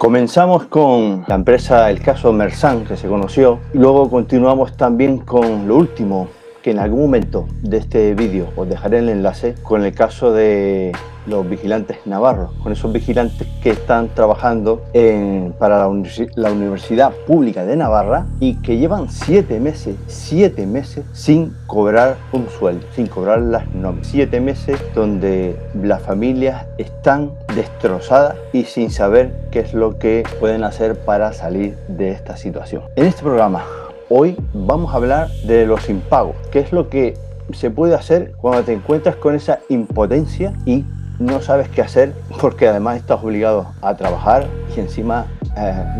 Comenzamos con la empresa, el caso Mersan, que se conoció, y luego continuamos también con lo último, que en algún momento de este vídeo os dejaré el enlace, con el caso de los vigilantes navarros, con esos vigilantes que están trabajando para la Universidad Pública de Navarra y que llevan 7 meses sin cobrar un sueldo, sin cobrar las nóminas. 7 meses donde las familias están destrozadas y sin saber qué es lo que pueden hacer para salir de esta situación. En este programa hoy vamos a hablar de los impagos, qué es lo que se puede hacer cuando te encuentras con esa impotencia y no sabes qué hacer, porque además estás obligado a trabajar y encima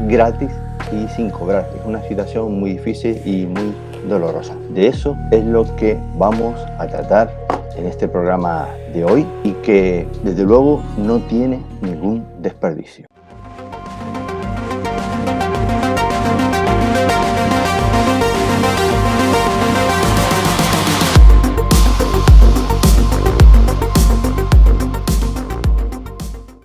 gratis y sin cobrar. Es una situación muy difícil y muy dolorosa. De eso es lo que vamos a tratar en este programa de hoy y que desde luego no tiene ningún desperdicio.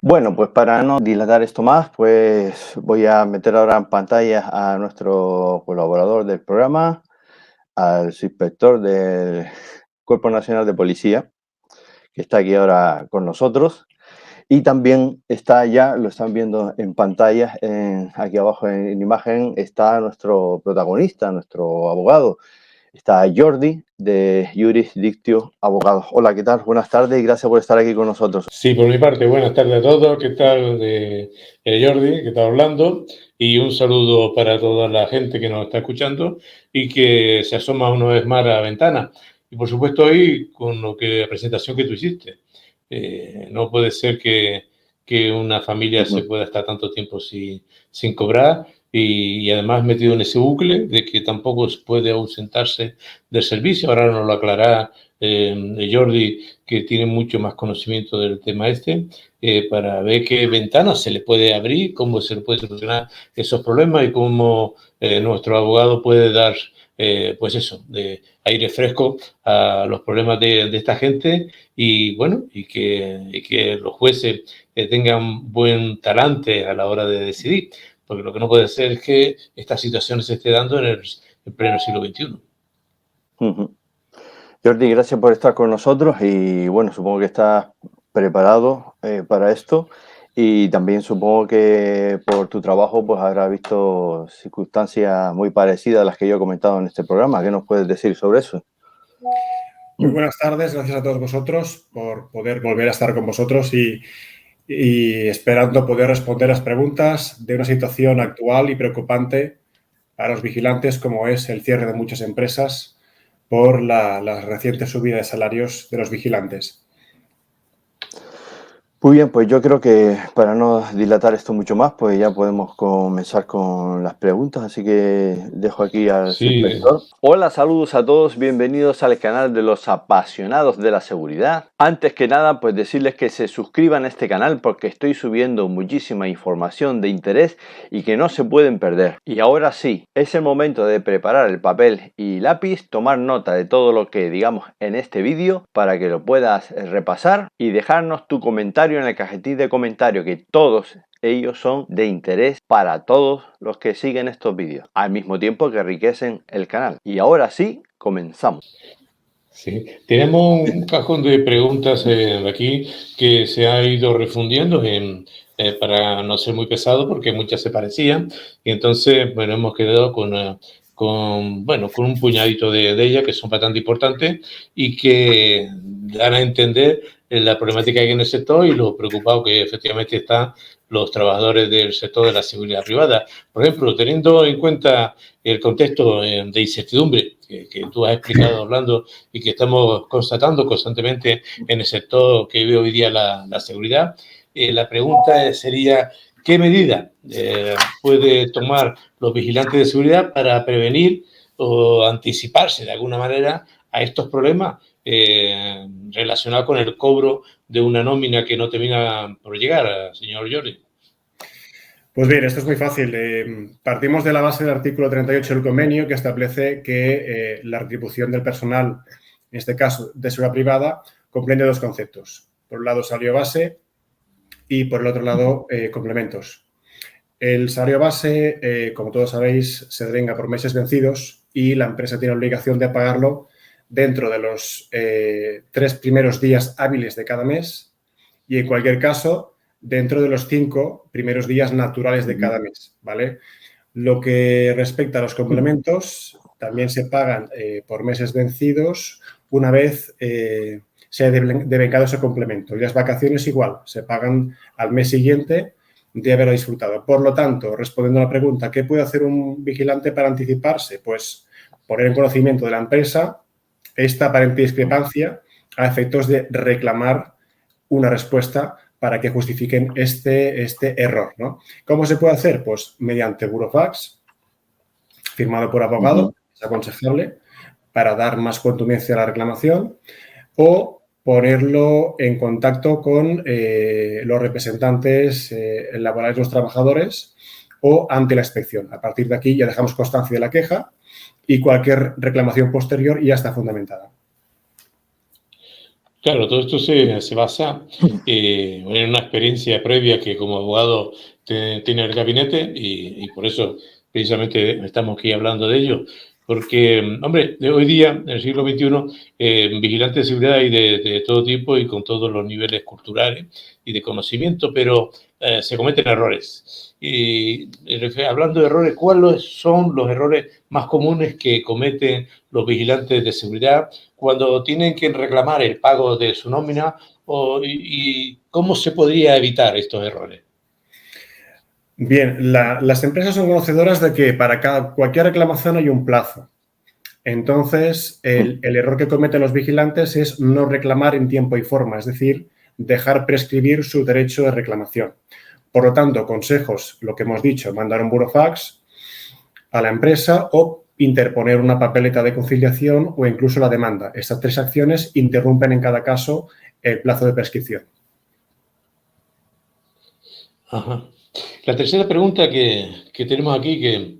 Bueno, pues para no dilatar esto más, pues voy a meter ahora en pantalla a nuestro colaborador del programa, al subinspector del Cuerpo Nacional de Policía, que está aquí ahora con nosotros. Y también está ya, lo están viendo en pantalla, aquí abajo en imagen, está nuestro protagonista, nuestro abogado. Está Jordi, de Juris Dictio Abogados. Hola, ¿qué tal? Buenas tardes y gracias por estar aquí con nosotros. Sí, por mi parte, buenas tardes a todos. ¿Qué tal, Jordi? ¿Qué tal, Orlando? Y un saludo para toda la gente que nos está escuchando y que se asoma una vez más a la ventana. Y, por supuesto, hoy con la presentación que tú hiciste. No puede ser que una familia se pueda estar tanto tiempo sin cobrar y además metido en ese bucle de que tampoco se puede ausentarse del servicio. Ahora nos lo aclarará Jordi, que tiene mucho más conocimiento del tema para ver qué ventanas se le puede abrir, cómo se le puede solucionar esos problemas y cómo nuestro abogado puede dar, pues eso, de aire fresco a los problemas de esta gente y, bueno, y que los jueces tengan buen talante a la hora de decidir, porque lo que no puede ser es que esta situación se esté dando en pleno siglo XXI. Jordi, gracias por estar con nosotros y bueno, supongo que estás preparado para esto y también supongo que por tu trabajo pues habrás visto circunstancias muy parecidas a las que yo he comentado en este programa. ¿Qué nos puedes decir sobre eso? Muy buenas tardes, gracias a todos vosotros por poder volver a estar con vosotros y esperando poder responder las preguntas de una situación actual y preocupante para los vigilantes como es el cierre de muchas empresas por la reciente subida de salarios de los vigilantes. Muy bien, pues yo creo que para no dilatar esto mucho más, pues ya podemos comenzar con las preguntas, así que dejo aquí al subinspector. Hola, saludos a todos, bienvenidos al canal de los apasionados de la seguridad. Antes que nada, pues decirles que se suscriban a este canal porque estoy subiendo muchísima información de interés y que no se pueden perder. Y ahora sí, es el momento de preparar el papel y lápiz, tomar nota de todo lo que digamos en este vídeo para que lo puedas repasar y dejarnos tu comentario en el cajetín de comentarios, que todos ellos son de interés para todos los que siguen estos vídeos, al mismo tiempo que enriquecen el canal. Y ahora sí, comenzamos. Sí, tenemos un cajón de preguntas aquí que se ha ido refundiendo para no ser muy pesado porque muchas se parecían y entonces, bueno, hemos quedado con un puñadito de ellas que son bastante importantes y que dan a entender la problemática que hay en el sector y lo preocupado que efectivamente están los trabajadores del sector de la seguridad privada. Por ejemplo, teniendo en cuenta el contexto de incertidumbre que tú has explicado, Orlando, y que estamos constatando constantemente en el sector que vive hoy día la seguridad, la pregunta sería, ¿qué medida puede tomar los vigilantes de seguridad para prevenir o anticiparse de alguna manera a estos problemas relacionados con el cobro de una nómina que no termina por llegar, señor Jordi? Pues bien, esto es muy fácil. Partimos de la base del artículo 38 del convenio que establece que la retribución del personal, en este caso de seguridad privada, comprende dos conceptos. Por un lado, salario base y por el otro lado, complementos. El salario base, como todos sabéis, se devenga por meses vencidos y la empresa tiene obligación de pagarlo dentro de los 3 primeros días hábiles de cada mes y, en cualquier caso, dentro de los 5 primeros días naturales de cada mes, ¿vale? Lo que respecta a los complementos, también se pagan por meses vencidos una vez se ha devengado ese complemento. Y las vacaciones igual, se pagan al mes siguiente de haberlo disfrutado. Por lo tanto, respondiendo a la pregunta, ¿qué puede hacer un vigilante para anticiparse? Pues poner en conocimiento de la empresa esta aparente discrepancia a efectos de reclamar una respuesta para que justifiquen este error, ¿no? ¿Cómo se puede hacer? Pues mediante burofax, firmado por abogado, es aconsejable, para dar más contundencia a la reclamación, o ponerlo en contacto con los representantes laborales de los trabajadores o ante la inspección. A partir de aquí ya dejamos constancia de la queja y cualquier reclamación posterior ya está fundamentada. Claro, todo esto se basa en una experiencia previa que como abogado tiene el gabinete y por eso precisamente estamos aquí hablando de ello. Porque, hombre, de hoy día, en el siglo XXI, vigilantes de seguridad hay de todo tipo y con todos los niveles culturales y de conocimiento, pero se cometen errores. Y hablando de errores, ¿cuáles son los errores más comunes que cometen los vigilantes de seguridad cuando tienen que reclamar el pago de su nómina y cómo se podría evitar estos errores? Bien, las empresas son conocedoras de que para cualquier reclamación hay un plazo. Entonces, el error que cometen los vigilantes es no reclamar en tiempo y forma, es decir, dejar prescribir su derecho de reclamación. Por lo tanto, consejos, lo que hemos dicho, mandar un burofax a la empresa o interponer una papeleta de conciliación o incluso la demanda. Estas 3 acciones interrumpen en cada caso el plazo de prescripción. Ajá. La tercera pregunta que tenemos aquí, que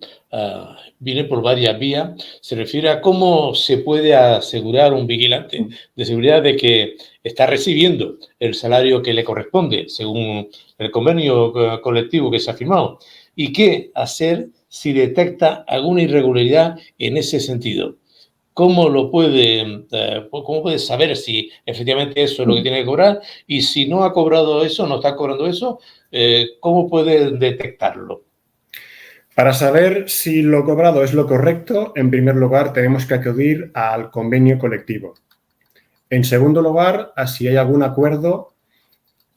viene por varias vías, se refiere a cómo se puede asegurar un vigilante de seguridad de que está recibiendo el salario que le corresponde según el convenio colectivo que se ha firmado y qué hacer si detecta alguna irregularidad en ese sentido. ¿Cómo puede saber si efectivamente eso es lo que tiene que cobrar? Y si no ha cobrado eso, no está cobrando eso, ¿cómo puede detectarlo? Para saber si lo cobrado es lo correcto, en primer lugar, tenemos que acudir al convenio colectivo. En segundo lugar, a si hay algún acuerdo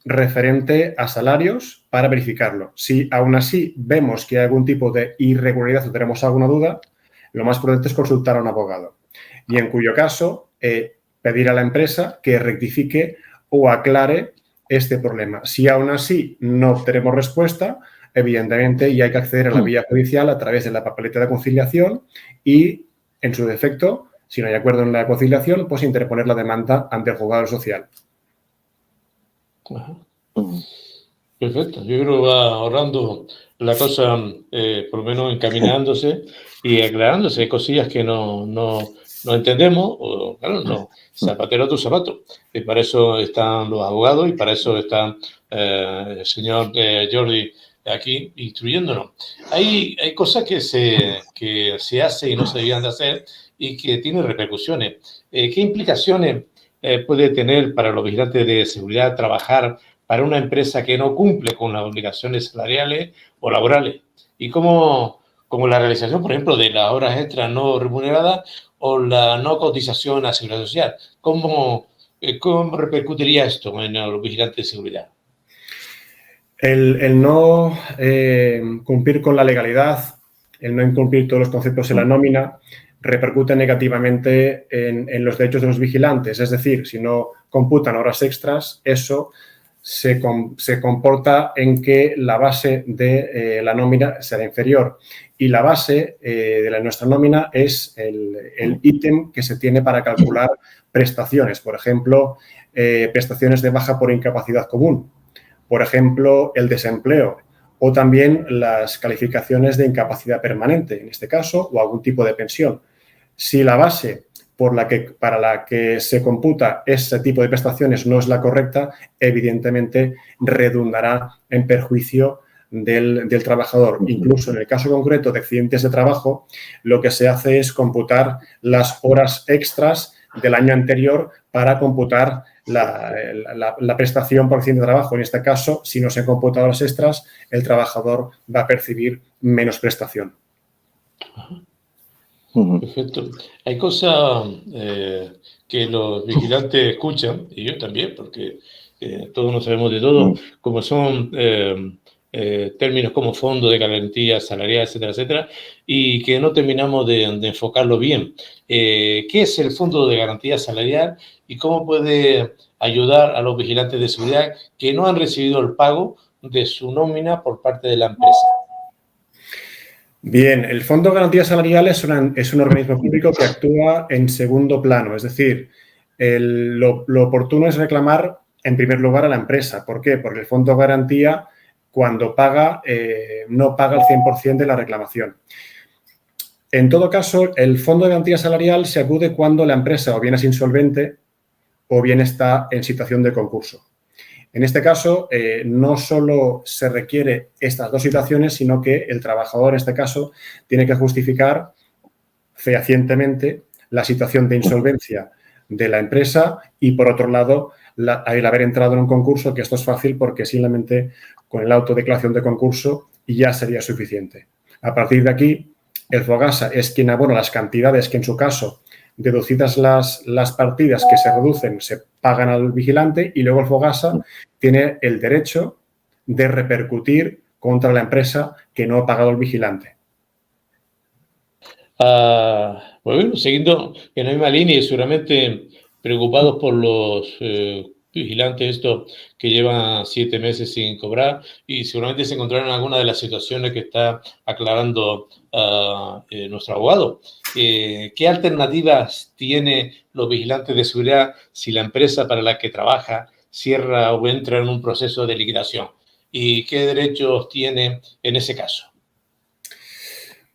referente a salarios para verificarlo. Si aún así vemos que hay algún tipo de irregularidad o tenemos alguna duda, lo más prudente es consultar a un abogado. Y en cuyo caso, pedir a la empresa que rectifique o aclare este problema. Si aún así no obtenemos respuesta, evidentemente ya hay que acceder a la vía judicial a través de la papeleta de conciliación y, en su defecto, si no hay acuerdo en la conciliación, pues interponer la demanda ante el juzgado social. Ajá. Perfecto. Yo creo que va ahorrando la cosa, por lo menos encaminándose y aclarándose. Hay cosillas que no entendemos, o claro, no, zapatero a tu zapato. Y para eso están los abogados y para eso está el señor Jordi aquí instruyéndonos. Hay cosas que se hacen y no se debían de hacer y que tienen repercusiones. ¿Qué implicaciones puede tener para los vigilantes de seguridad trabajar para una empresa que no cumple con las obligaciones salariales o laborales? Y como la realización, por ejemplo, de las horas extras no remuneradas o la no cotización a seguridad social. ¿Cómo repercutiría esto en los vigilantes de seguridad? El no cumplir con la legalidad, el no incumplir todos los conceptos en la nómina, repercute negativamente en los derechos de los vigilantes. Es decir, si no computan horas extras, eso se comporta en que la base de la nómina será inferior. Y la base de nuestra nómina es el ítem que se tiene para calcular prestaciones. Por ejemplo, prestaciones de baja por incapacidad común. Por ejemplo, el desempleo o también las calificaciones de incapacidad permanente, en este caso, o algún tipo de pensión. Si la base para la que se computa ese tipo de prestaciones no es la correcta, evidentemente redundará en perjuicio del trabajador. Incluso en el caso concreto de accidentes de trabajo, lo que se hace es computar las horas extras del año anterior para computar la prestación por accidente de trabajo. En este caso, si no se han computado las extras, el trabajador va a percibir menos prestación. Perfecto. Hay cosas que los vigilantes escuchan, y yo también, porque todos no sabemos de todo, como son términos como fondo de garantía salarial, etcétera, etcétera, y que no terminamos de enfocarlo bien. ¿Qué es el fondo de garantía salarial y cómo puede ayudar a los vigilantes de seguridad que no han recibido el pago de su nómina por parte de la empresa? Bien, el Fondo de Garantía Salarial es un organismo público que actúa en segundo plano, es decir, lo oportuno es reclamar en primer lugar a la empresa. ¿Por qué? Porque el Fondo de Garantía, cuando paga, no paga el 100% de la reclamación. En todo caso, el Fondo de Garantía Salarial se acude cuando la empresa o bien es insolvente o bien está en situación de concurso. En este caso, no solo se requiere estas dos situaciones, sino que el trabajador, en este caso, tiene que justificar fehacientemente la situación de insolvencia de la empresa y, por otro lado, el haber entrado en un concurso, que esto es fácil porque simplemente con la autodeclaración de concurso ya sería suficiente. A partir de aquí, el FOGASA es quien abona las cantidades que, en su caso, deducidas las partidas que se reducen, se pagan al vigilante y luego el FOGASA tiene el derecho de repercutir contra la empresa que no ha pagado el vigilante. Bueno, siguiendo en la misma línea y seguramente preocupados por los vigilantes estos que llevan 7 meses sin cobrar y seguramente se encontrarán en alguna de las situaciones que está aclarando nuestro abogado. ¿Qué alternativas tiene los vigilantes de seguridad si la empresa para la que trabaja cierra o entra en un proceso de liquidación? ¿Y qué derechos tiene en ese caso?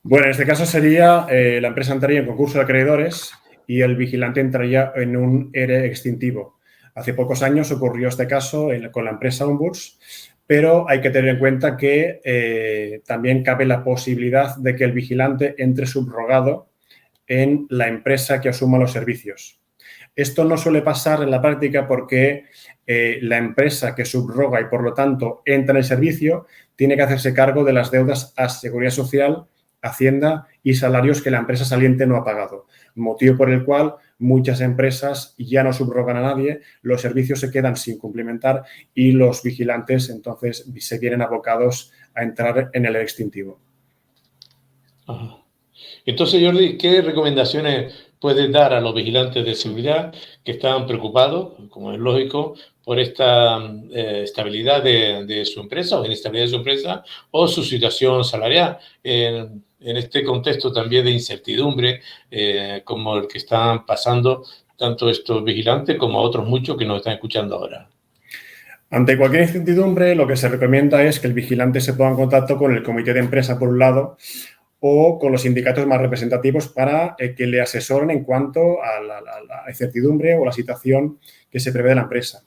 Bueno, en este caso sería la empresa entraría en concurso de acreedores y el vigilante entraría en un ERE extintivo. Hace pocos años ocurrió este caso con la empresa Ombuds, pero hay que tener en cuenta que también cabe la posibilidad de que el vigilante entre subrogado en la empresa que asuma los servicios. Esto no suele pasar en la práctica porque la empresa que subroga y, por lo tanto, entra en el servicio tiene que hacerse cargo de las deudas a Seguridad Social, Hacienda y salarios que la empresa saliente no ha pagado, motivo por el cual muchas empresas ya no subrogan a nadie, los servicios se quedan sin cumplimentar y los vigilantes entonces se vienen abocados a entrar en el extintivo. Ajá. Entonces, Jordi, ¿qué recomendaciones puedes dar a los vigilantes de seguridad que están preocupados, como es lógico, por esta estabilidad de su empresa o inestabilidad de su empresa o su situación salarial en este contexto también de incertidumbre como el que están pasando tanto estos vigilantes como a otros muchos que nos están escuchando ahora? Ante cualquier incertidumbre, lo que se recomienda es que el vigilante se ponga en contacto con el comité de empresa, por un lado, o con los sindicatos más representativos para que le asesoren en cuanto a la incertidumbre o la situación que se prevé de la empresa.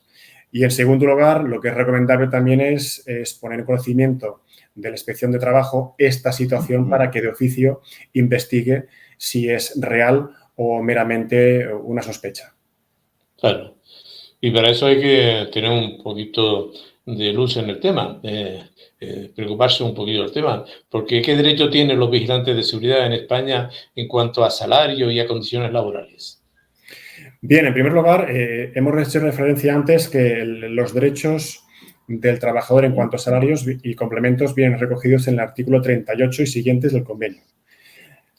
Y, en segundo lugar, lo que es recomendable también es poner en conocimiento de la Inspección de Trabajo esta situación para que de oficio investigue si es real o meramente una sospecha. Claro. Y para eso hay que tener un poquito de luz en el tema, preocuparse un poquito del tema, porque ¿qué derecho tienen los vigilantes de seguridad en España en cuanto a salario y a condiciones laborales? Bien, en primer lugar, hemos hecho referencia antes que los derechos del trabajador en cuanto a salarios y complementos vienen recogidos en el artículo 38 y siguientes del convenio.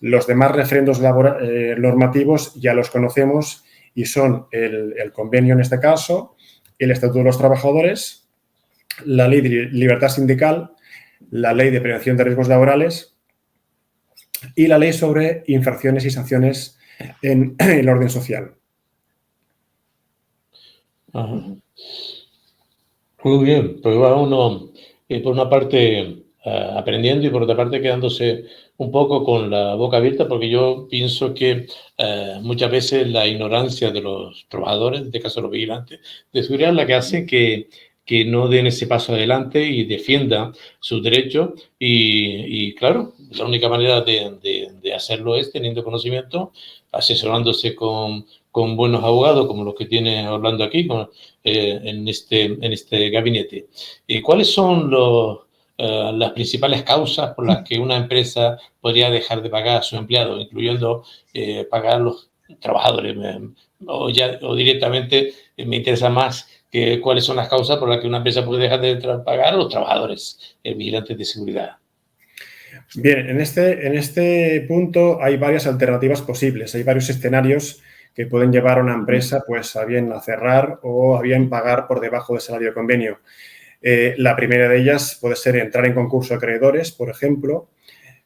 Los demás referendos normativos ya los conocemos y son el convenio en este caso, el Estatuto de los Trabajadores, la Ley de Libertad Sindical, la Ley de Prevención de Riesgos Laborales y la Ley sobre infracciones y sanciones en el orden social. Ajá. Muy bien, pues va uno por una parte aprendiendo y por otra parte quedándose un poco con la boca abierta, porque yo pienso que muchas veces la ignorancia de los trabajadores, en este caso los vigilantes de seguridad, es la que hace que que no den ese paso adelante y defiendan sus derechos. Y claro, la única manera de hacerlo es teniendo conocimiento, asesorándose con buenos abogados como los que tiene Orlando aquí en este gabinete. ¿Cuáles son las principales causas por las que una empresa podría dejar de pagar a sus empleados, incluyendo pagar a los trabajadores? O directamente me interesa más cuáles son las causas por las que una empresa puede dejar de pagar a los trabajadores vigilantes de seguridad. Bien, en este punto hay varias alternativas posibles, hay varios escenarios que pueden llevar a una empresa pues a bien a cerrar o a bien pagar por debajo del salario de convenio. La primera de ellas puede ser entrar en concurso de acreedores, por ejemplo.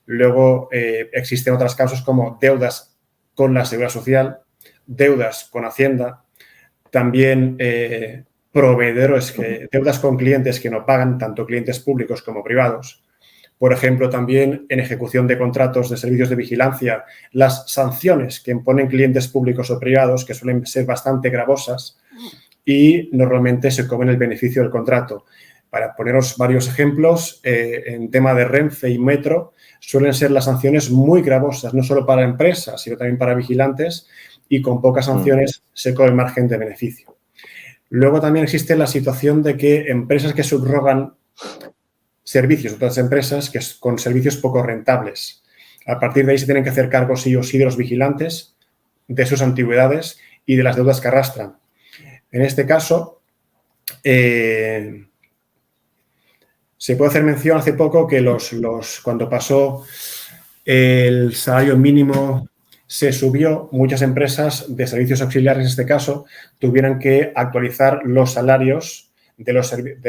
Luego existen otros casos como deudas con la Seguridad Social, deudas con Hacienda, también proveedores, deudas con clientes que no pagan, tanto clientes públicos como privados. Por ejemplo, también en ejecución de contratos de servicios de vigilancia, las sanciones que imponen clientes públicos o privados, que suelen ser bastante gravosas y normalmente se comen el beneficio del contrato. Para poneros varios ejemplos, en tema de Renfe y Metro, suelen ser las sanciones muy gravosas, no solo para empresas, sino también para vigilantes, y con pocas sanciones se come el margen de beneficio. Luego también existe la situación de que empresas que subrogan servicios, otras empresas que con servicios poco rentables. A partir de ahí se tienen que hacer cargo sí o sí de los vigilantes, de sus antigüedades y de las deudas que arrastran. En este caso, se puede hacer mención hace poco que cuando pasó el salario mínimo se subió, muchas empresas de servicios auxiliares, en este caso, tuvieron que actualizar los salarios de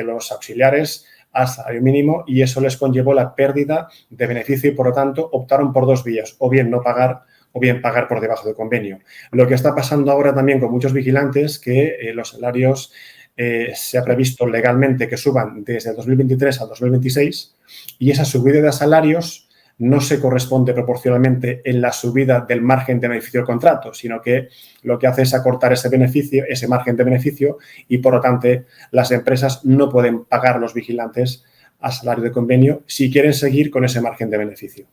los auxiliares a salario mínimo y eso les conllevó la pérdida de beneficio y, por lo tanto, optaron por dos vías, o bien no pagar o bien pagar por debajo del convenio. Lo que está pasando ahora también con muchos vigilantes, que los salarios se ha previsto legalmente que suban desde el 2023 al 2026 y esa subida de salarios no se corresponde proporcionalmente en la subida del margen de beneficio del contrato, sino que lo que hace es acortar ese beneficio, ese margen de beneficio y, por lo tanto, las empresas no pueden pagar a los vigilantes a salario de convenio si quieren seguir con ese margen de beneficio.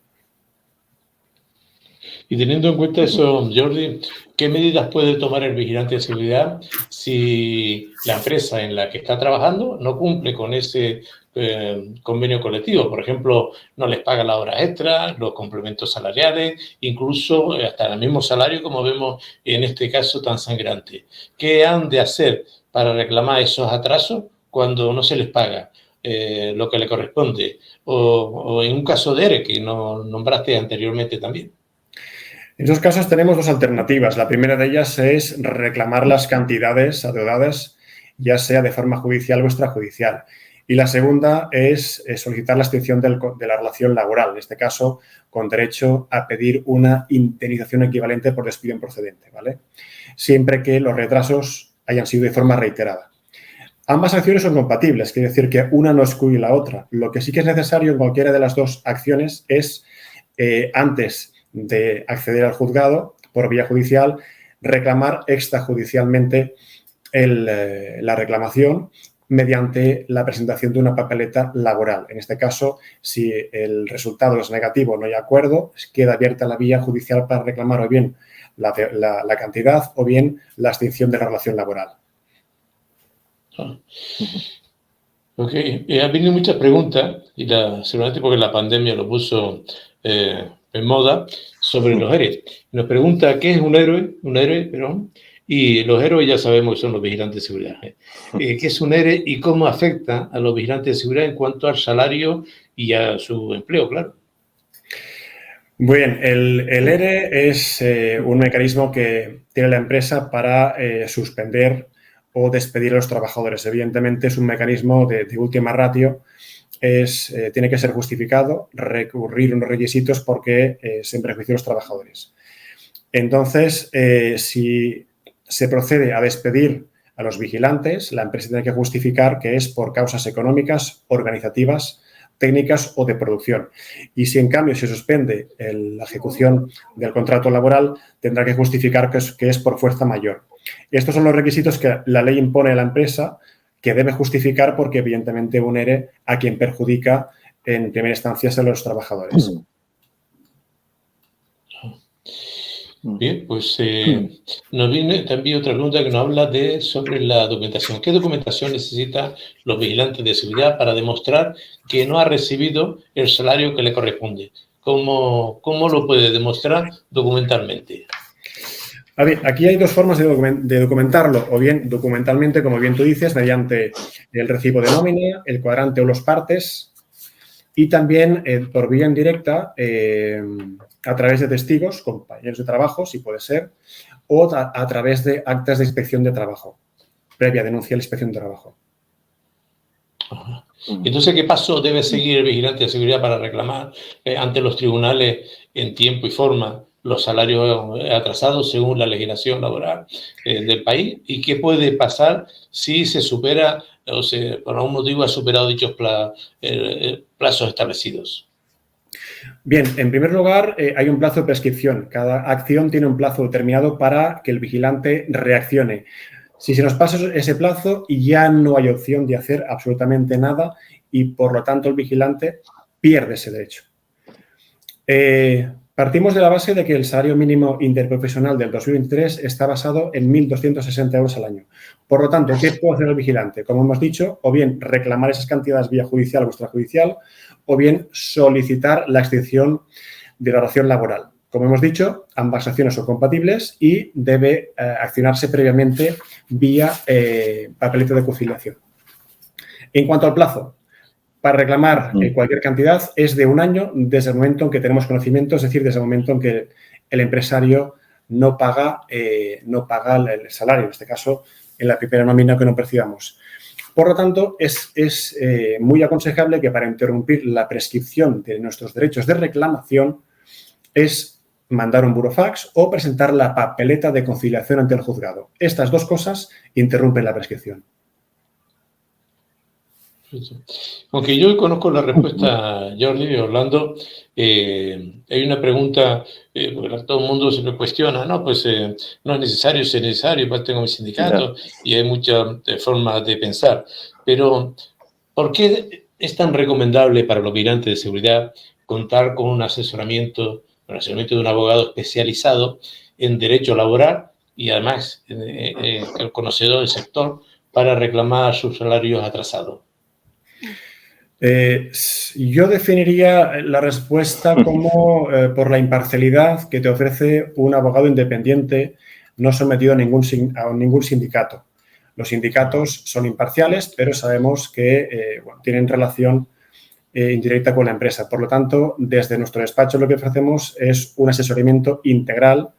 Y teniendo en cuenta eso, Jordi, ¿qué medidas puede tomar el vigilante de seguridad si la empresa en la que está trabajando no cumple con ese convenio colectivo? Por ejemplo, no les paga las horas extras, los complementos salariales, incluso hasta el mismo salario, como vemos en este caso tan sangrante. ¿Qué han de hacer para reclamar esos atrasos cuando no se les paga lo que le corresponde? O en un caso de ERE, que no nombraste anteriormente también. En esos casos tenemos dos alternativas. La primera de ellas es reclamar las cantidades adeudadas, ya sea de forma judicial o extrajudicial. Y la segunda es solicitar la extinción de la relación laboral, en este caso con derecho a pedir una indemnización equivalente por despido improcedente, ¿vale? Siempre que los retrasos hayan sido de forma reiterada. Ambas acciones son compatibles, quiere decir que una no excluye la otra. Lo que sí que es necesario en cualquiera de las dos acciones es, antes de acceder al juzgado por vía judicial, reclamar extrajudicialmente la reclamación mediante la presentación de una papeleta laboral. En este caso, si el resultado es negativo, no hay acuerdo, queda abierta la vía judicial para reclamar o bien la cantidad o bien la extinción de la relación laboral. Ok, han venido muchas preguntas y seguramente porque la pandemia lo puso en moda sobre los héroes. Nos pregunta qué es un héroe, perdón, y los héroes ya sabemos que son los vigilantes de seguridad. ¿Qué es un héroe y cómo afecta a los vigilantes de seguridad en cuanto al salario y a su empleo, claro? Bien, el ERE es un mecanismo que tiene la empresa para suspender o despedir a los trabajadores. Evidentemente es un mecanismo de última ratio. Tiene que ser justificado, recurrir unos requisitos porque se en perjuicio de los trabajadores. Entonces, si se procede a despedir a los vigilantes, la empresa tiene que justificar que es por causas económicas, organizativas, técnicas o de producción. Y si en cambio se suspende la ejecución del contrato laboral, tendrá que justificar que es por fuerza mayor. Estos son los requisitos que la ley impone a la empresa que debe justificar porque evidentemente un ERE a quien perjudica en primera instancia a los trabajadores. Bien, pues nos viene también otra pregunta que nos habla sobre la documentación. ¿Qué documentación necesitan los vigilantes de seguridad para demostrar que no ha recibido el salario que le corresponde? ¿Cómo lo puede demostrar documentalmente? A ver, aquí hay dos formas de documentarlo, o bien documentalmente, como bien tú dices, mediante el recibo de nómina, el cuadrante o los partes, y también por vía indirecta a través de testigos, compañeros de trabajo, si puede ser, o a través de actas de inspección de trabajo, previa denuncia a la inspección de trabajo. Ajá. Entonces, ¿qué paso debe seguir el vigilante de seguridad para reclamar ante los tribunales en tiempo y forma los salarios atrasados según la legislación laboral del país? ¿Y qué puede pasar si se supera o por algún motivo ha superado dichos plazos establecidos? Bien, en primer lugar, hay un plazo de prescripción. Cada acción tiene un plazo determinado para que el vigilante reaccione. Si se nos pasa ese plazo, ya no hay opción de hacer absolutamente nada y, por lo tanto, el vigilante pierde ese derecho. Partimos de la base de que el salario mínimo interprofesional del 2023 está basado en 1.260 euros al año. Por lo tanto, ¿qué puede hacer el vigilante? Como hemos dicho, o bien reclamar esas cantidades vía judicial o extrajudicial, o bien solicitar la extinción de la relación laboral. Como hemos dicho, ambas acciones son compatibles y debe accionarse previamente vía papeleta de conciliación. En cuanto al plazo, para reclamar cualquier cantidad es de 1 año desde el momento en que tenemos conocimiento, es decir, desde el momento en que el empresario no paga el salario, en este caso, en la primera nómina que no percibamos. Por lo tanto, es muy aconsejable que para interrumpir la prescripción de nuestros derechos de reclamación es mandar un burofax o presentar la papeleta de conciliación ante el juzgado. Estas dos cosas interrumpen la prescripción. Aunque yo conozco la respuesta, Jordi y Orlando, hay una pregunta, porque todo el mundo se me cuestiona, no, pues no es necesario, si es necesario, pues tengo mi sindicato y hay muchas formas de pensar. Pero, ¿por qué es tan recomendable para los vigilantes de seguridad contar con un asesoramiento de un abogado especializado en derecho laboral y además el conocedor del sector para reclamar sus salarios atrasados? Yo definiría la respuesta como por la imparcialidad que te ofrece un abogado independiente no sometido a ningún sindicato. Los sindicatos son imparciales, pero sabemos que tienen relación indirecta con la empresa. Por lo tanto, desde nuestro despacho lo que ofrecemos es un asesoramiento integral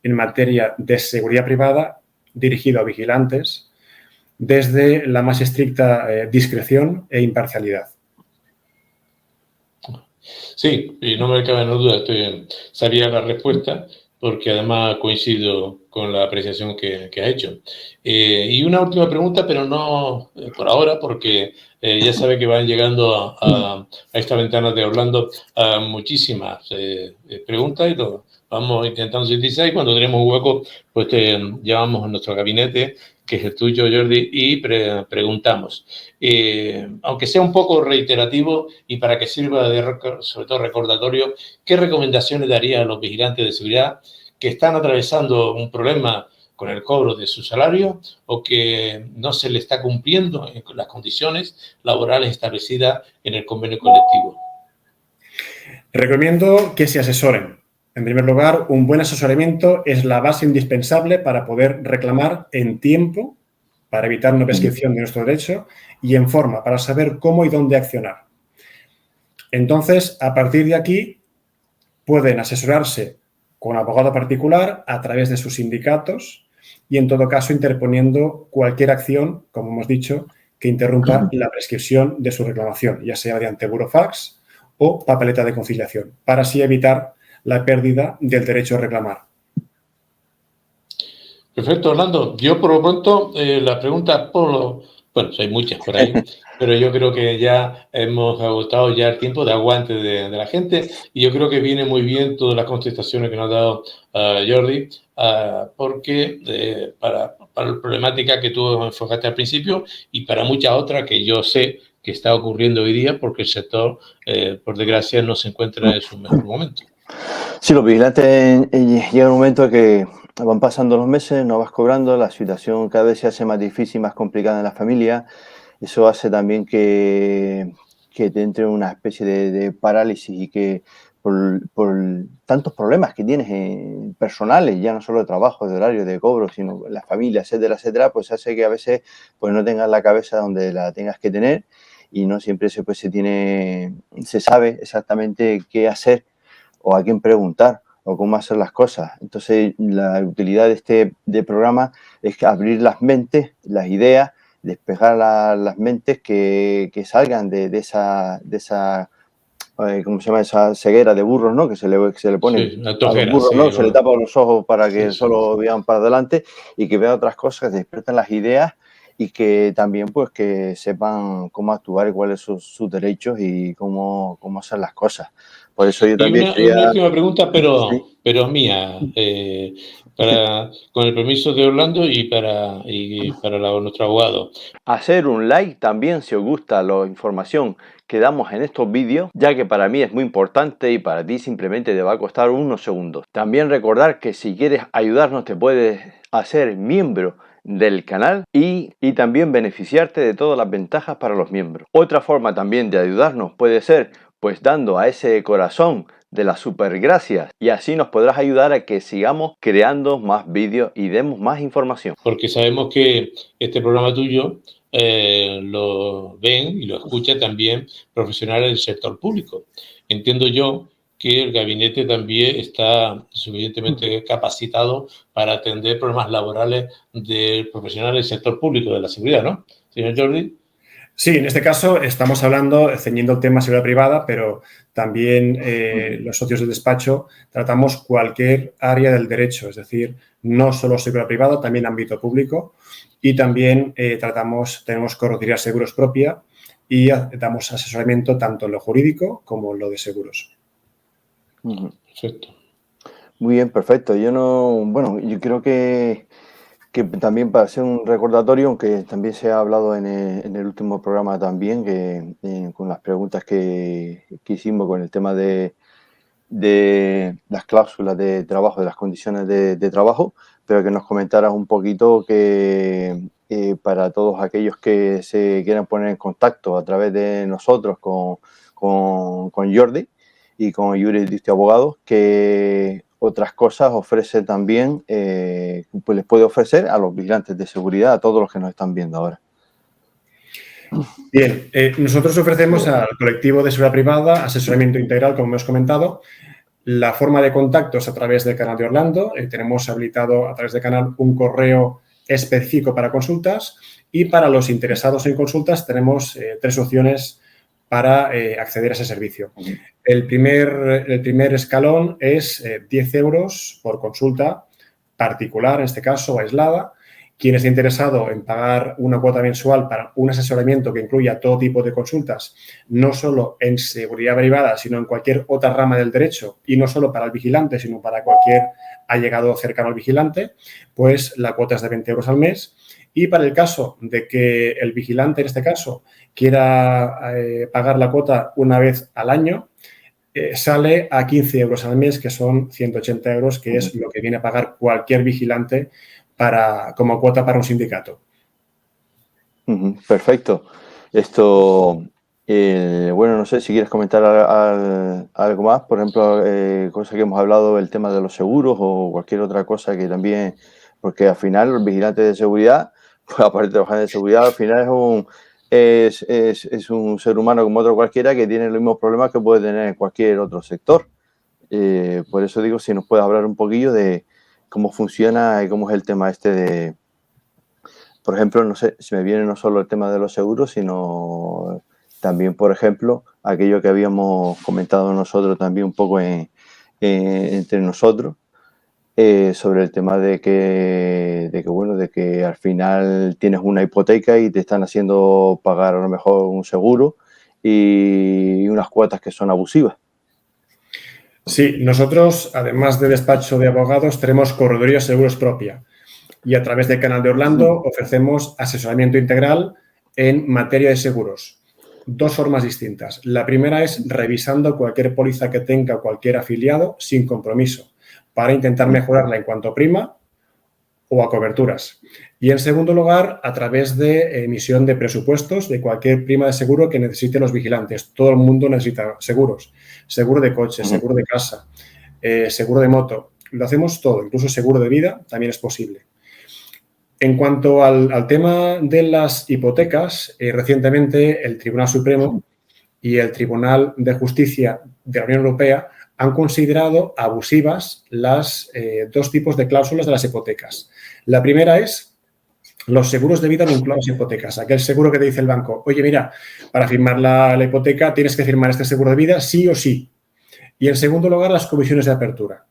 en materia de seguridad privada dirigido a vigilantes desde la más estricta discreción e imparcialidad. Sí, y no me cabe en duda, sabía la respuesta porque además coincido con la apreciación que ha hecho. Y una última pregunta, pero no por ahora, porque ya sabe que van llegando a esta ventana de Orlando muchísimas preguntas y lo vamos intentando sintetizar y cuando tenemos un hueco, pues te llamamos a nuestro gabinete, que es el tuyo, Jordi, y preguntamos. Aunque sea un poco reiterativo y para que sirva sobre todo recordatorio, ¿qué recomendaciones daría a los vigilantes de seguridad que están atravesando un problema con el cobro de su salario o que no se le está cumpliendo en las condiciones laborales establecidas en el convenio colectivo? Recomiendo que se asesoren. En primer lugar, un buen asesoramiento es la base indispensable para poder reclamar en tiempo, para evitar una prescripción de nuestro derecho, y en forma, para saber cómo y dónde accionar. Entonces, a partir de aquí, pueden asesorarse con abogado particular a través de sus sindicatos y, en todo caso, interponiendo cualquier acción, como hemos dicho, que interrumpa la prescripción de su reclamación, ya sea mediante burofax o papeleta de conciliación, para así evitar la pérdida del derecho a reclamar. Perfecto, Orlando. Yo, por lo pronto, las preguntas, bueno, hay muchas por ahí, pero yo creo que ya hemos agotado ya el tiempo de aguante de la gente y yo creo que viene muy bien todas las contestaciones que nos ha dado Jordi, porque para para la problemática que tú enfocaste al principio y para muchas otras que yo sé que está ocurriendo hoy día porque el sector, por desgracia, no se encuentra en su mejor momento. Sí, los vigilantes llega un momento que van pasando los meses, no vas cobrando, la situación cada vez se hace más difícil, más complicada en la familia. Eso hace también que te entre una especie de parálisis y que por tantos problemas que tienes personales, ya no solo de trabajo, de horario, de cobro, sino la familia, etcétera, etcétera, pues hace que a veces pues no tengas la cabeza donde la tengas que tener y no siempre se sabe exactamente qué hacer o a quién preguntar o cómo hacer las cosas. Entonces, la utilidad de este programa es abrir las mentes, las ideas, despejar las mentes que salgan de esa ¿cómo se llama? Esa ceguera de burros, ¿no? Que se le pone Sí, la a los tojera, burros, sí. ¿no? Se le tapa los ojos para que Sí. solo vean para adelante y que vean otras cosas, que despierten las ideas y que también pues que sepan cómo actuar y cuáles son sus derechos y cómo hacer las cosas. Por eso yo también Una última pregunta, Sí. pero mía, con el permiso de Orlando y para nuestro abogado. Hacer un like también si os gusta la información que damos en estos vídeos, ya que para mí es muy importante y para ti simplemente te va a costar unos segundos. También recordar que si quieres ayudarnos te puedes hacer miembro del canal y también beneficiarte de todas las ventajas para los miembros. Otra forma también de ayudarnos puede ser pues dando a ese corazón de las supergracias y así nos podrás ayudar a que sigamos creando más vídeos y demos más información. Porque sabemos que este programa tuyo lo ven y lo escuchan también profesionales del sector público. Entiendo yo que el gabinete también está suficientemente capacitado para atender problemas laborales de profesionales del sector público de la seguridad, ¿no? Señor Jordi. Sí, en este caso estamos hablando, ceñiendo el tema seguridad privada, pero también los socios del despacho tratamos cualquier área del derecho, es decir, no solo seguridad privada, también ámbito público y también tenemos correduría seguros propia y damos asesoramiento tanto en lo jurídico como en lo de seguros. Perfecto. Muy bien, perfecto. Yo creo que también para hacer un recordatorio, aunque también se ha hablado en el último programa también, que con las preguntas que hicimos con el tema de las cláusulas de trabajo, de las condiciones de trabajo, pero que nos comentaras un poquito que para todos aquellos que se quieran poner en contacto a través de nosotros con Jordi y con Jurisdicción Abogados, que otras cosas ofrece también, pues les puede ofrecer a los vigilantes de seguridad, a todos los que nos están viendo ahora. Bien, nosotros ofrecemos al colectivo de seguridad privada asesoramiento integral, como hemos comentado. La forma de contacto es a través del canal de Orlando. Tenemos habilitado a través del canal un correo específico para consultas y para los interesados en consultas tenemos 3 opciones para acceder a ese servicio. El primer escalón es 10 euros por consulta particular, en este caso, o aislada. Quien esté interesado en pagar una cuota mensual para un asesoramiento que incluya todo tipo de consultas, no solo en seguridad privada, sino en cualquier otra rama del derecho, y no solo para el vigilante, sino para cualquier allegado cercano al vigilante, pues la cuota es de 20 euros al mes. Y para el caso de que el vigilante, en este caso, quiera pagar la cuota una vez al año, sale a 15 euros al mes, que son 180 euros, que es lo que viene a pagar cualquier vigilante como cuota para un sindicato. Perfecto. Esto, no sé si quieres comentar algo más, por ejemplo, cosa que hemos hablado, el tema de los seguros o cualquier otra cosa que también, porque al final el vigilante de seguridad, pues aparte de trabajar de seguridad, al final es un ser humano como otro cualquiera que tiene los mismos problemas que puede tener en cualquier otro sector. Por eso digo, si nos puedes hablar un poquillo de cómo funciona y cómo es el tema de, por ejemplo, no sé, si me viene no solo el tema de los seguros, sino también, por ejemplo, aquello que habíamos comentado nosotros también un poco entre nosotros, sobre el tema de que al final tienes una hipoteca y te están haciendo pagar a lo mejor un seguro y unas cuotas que son abusivas. Sí, nosotros, además de despacho de abogados, tenemos correduría seguros propia. Y a través del canal de Orlando ofrecemos asesoramiento integral en materia de seguros. Dos formas distintas. La primera es revisando cualquier póliza que tenga cualquier afiliado sin compromiso para intentar mejorarla en cuanto a prima o a coberturas. Y en segundo lugar, a través de emisión de presupuestos de cualquier prima de seguro que necesiten los vigilantes. Todo el mundo necesita seguros. Seguro de coche, seguro de casa, seguro de moto. Lo hacemos todo, incluso seguro de vida también es posible. En cuanto al tema de las hipotecas, recientemente el Tribunal Supremo y el Tribunal de Justicia de la Unión Europea han considerado abusivas las dos tipos de cláusulas de las hipotecas. La primera es los seguros de vida vinculados a hipotecas. Aquel seguro que te dice el banco, oye, mira, para firmar la hipoteca tienes que firmar este seguro de vida sí o sí. Y en segundo lugar, las comisiones de apertura.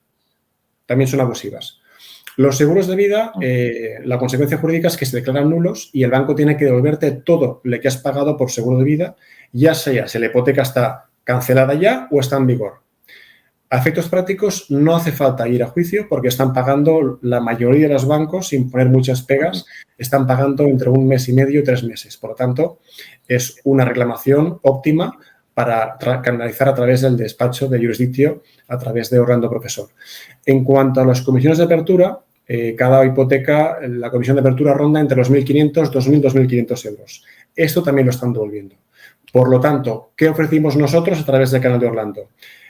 También son abusivas. Los seguros de vida, la consecuencia jurídica es que se declaran nulos y el banco tiene que devolverte todo lo que has pagado por seguro de vida, ya sea si la hipoteca está cancelada ya o está en vigor. A efectos prácticos no hace falta ir a juicio porque están pagando la mayoría de los bancos, sin poner muchas pegas, están pagando entre 1 mes y medio y 3 meses. Por lo tanto, es una reclamación óptima para canalizar a través del despacho de jurisdictio, a través de Orlando Profesor. En cuanto a las comisiones de apertura, cada hipoteca, la comisión de apertura ronda entre los 1.500, 2.000, 2.500 euros. Esto también lo están devolviendo. Por lo tanto, ¿qué ofrecimos nosotros a través del canal de Orlando?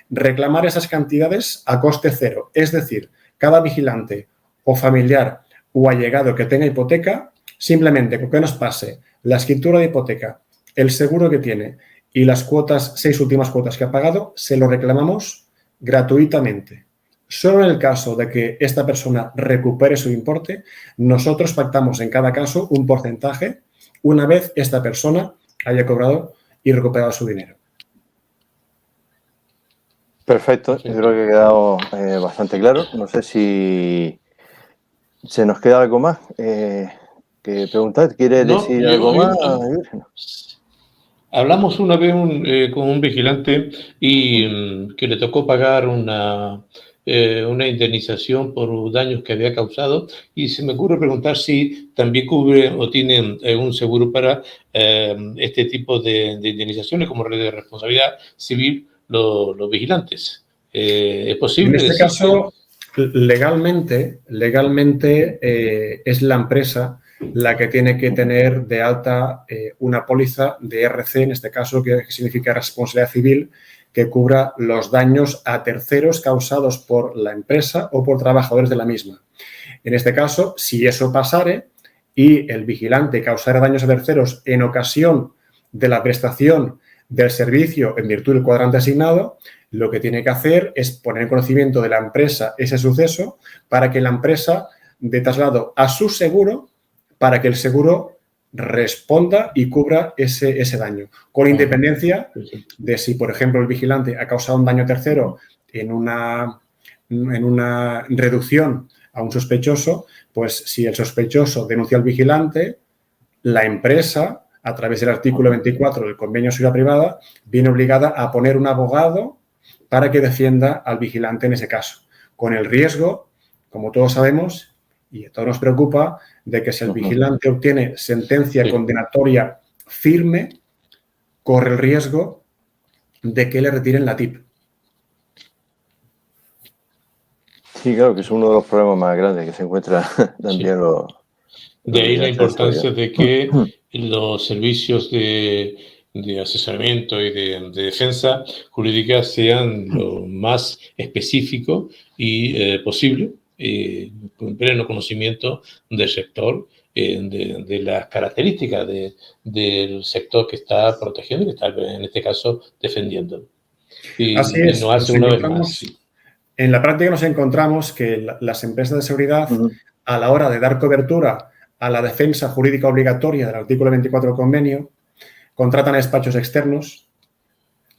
Reclamar esas cantidades a coste cero. Es decir, cada vigilante o familiar o allegado que tenga hipoteca, simplemente con que nos pase la escritura de hipoteca, el seguro que tiene y las cuotas, 6 últimas cuotas que ha pagado, se lo reclamamos gratuitamente. Solo en el caso de que esta persona recupere su importe, nosotros pactamos en cada caso un porcentaje una vez esta persona haya cobrado y recuperado su dinero. Perfecto, yo creo que ha quedado bastante claro. No sé si se nos queda algo más que preguntar. ¿Quieres decir algo más? Hablamos una vez con un vigilante y que le tocó pagar una indemnización por daños que había causado y se me ocurre preguntar si también cubre o tienen un seguro para este tipo de indemnizaciones como de responsabilidad civil los vigilantes. ¿Es posible? En este caso, legalmente es la empresa la que tiene que tener de alta una póliza de RC, en este caso, que significa responsabilidad civil, que cubra los daños a terceros causados por la empresa o por trabajadores de la misma. En este caso, si eso pasare y el vigilante causara daños a terceros en ocasión de la prestación del servicio en virtud del cuadrante asignado, lo que tiene que hacer es poner en conocimiento de la empresa ese suceso para que la empresa dé traslado a su seguro para que el seguro responda y cubra ese daño, con independencia de si, por ejemplo, el vigilante ha causado un daño tercero en una reducción a un sospechoso, pues si el sospechoso denuncia al vigilante, la empresa, a través del artículo 24 del Convenio de Seguridad Privada, viene obligada a poner un abogado para que defienda al vigilante en ese caso, con el riesgo, como todos sabemos, y a todos nos preocupa, de que si el vigilante obtiene sentencia condenatoria firme, corre el riesgo de que le retiren la TIP. Sí, claro, que es uno de los problemas más grandes que se encuentra también los... De ahí la importancia de que los servicios de asesoramiento y de defensa jurídica sean lo más específico y posible, con pleno conocimiento del sector, de las características del sector que está protegiendo y que está, en este caso, defendiendo. Así es. Nos hace una vez más. Sí. En la práctica nos encontramos que las empresas de seguridad, a la hora de dar cobertura a la defensa jurídica obligatoria del artículo 24 del convenio, contratan a despachos externos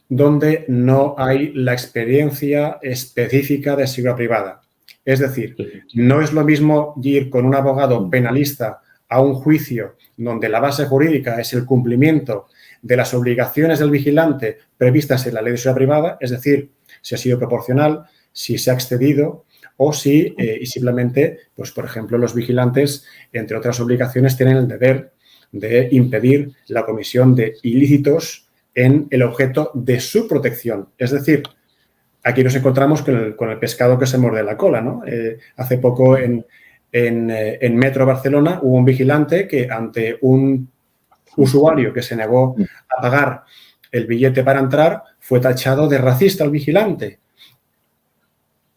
donde no hay la experiencia específica de seguridad privada. Es decir, no es lo mismo ir con un abogado penalista a un juicio donde la base jurídica es el cumplimiento de las obligaciones del vigilante previstas en la ley de seguridad privada, es decir, si ha sido proporcional, si se ha excedido, o si y simplemente, pues por ejemplo, los vigilantes, entre otras obligaciones, tienen el deber de impedir la comisión de ilícitos en el objeto de su protección. Es decir, aquí nos encontramos con el pescado que se muerde la cola, ¿no? Hace poco en Metro Barcelona hubo un vigilante que ante un usuario que se negó a pagar el billete para entrar fue tachado de racista al vigilante.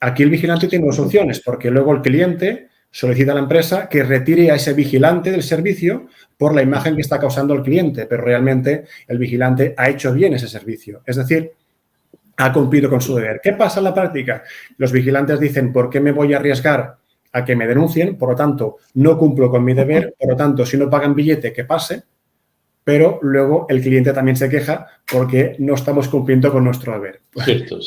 Aquí el vigilante tiene dos opciones, porque luego el cliente solicita a la empresa que retire a ese vigilante del servicio por la imagen que está causando el cliente, pero realmente el vigilante ha hecho bien ese servicio. Es decir, ha cumplido con su deber. ¿Qué pasa en la práctica? Los vigilantes dicen, ¿por qué me voy a arriesgar a que me denuncien? Por lo tanto, no cumplo con mi deber. Por lo tanto, si no pagan billete, que pase. Pero luego el cliente también se queja porque no estamos cumpliendo con nuestro deber. Cierto.